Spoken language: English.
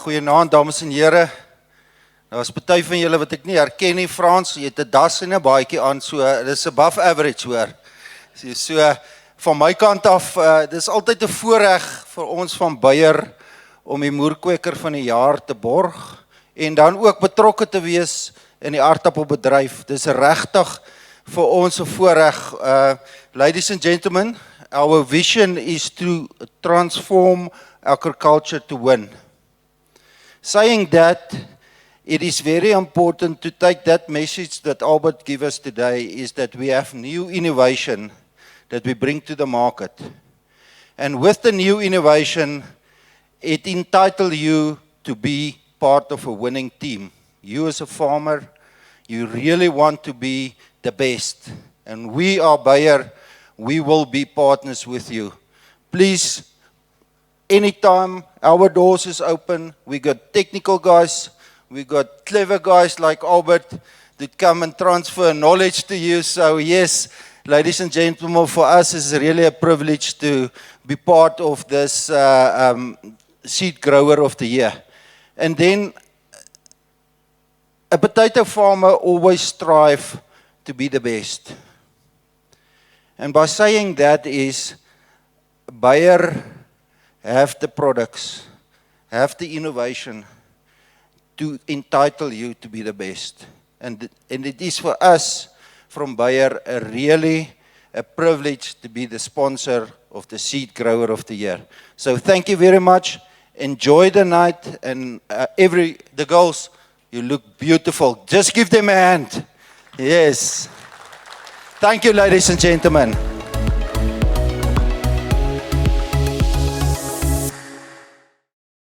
Goeienaand dames en here. Nou is party van julle wat ek nie herken nie, Frans, jy het 'n das en 'n baadjie aan, so dis above average hoor. So van my kant af, dis altyd 'n voorreg vir ons van Beier om die moerkweker van die jaar te borg en dan ook betrokke te wees in die aardappelbedryf. Dis regtig vir ons 'n voorreg. Ladies and gentlemen, our vision is to transform agriculture to win. Saying that, it is very important to take that message that Albert gave us today, is that we have new innovation that we bring to the market. And with the new innovation, it entitles you to be part of a winning team. You as a farmer, you really want to be the best. And we are Beier, we will be partners with you. Please, anytime, our doors is open. We got technical guys, we got clever guys like Albert that come and transfer knowledge to you. So yes, ladies and gentlemen, for us it's really a privilege to be part of this Seed Grower of the Year. And then, a potato farmer always strives to be the best. And by saying that is, Beier have the products, have the innovation to entitle you to be the best. And it is for us from Beier a privilege to be the sponsor of the Seed Grower of the Year. So thank you very much. Enjoy the night, and the girls, you look beautiful. Just give them a hand. Yes. Thank you, ladies and gentlemen.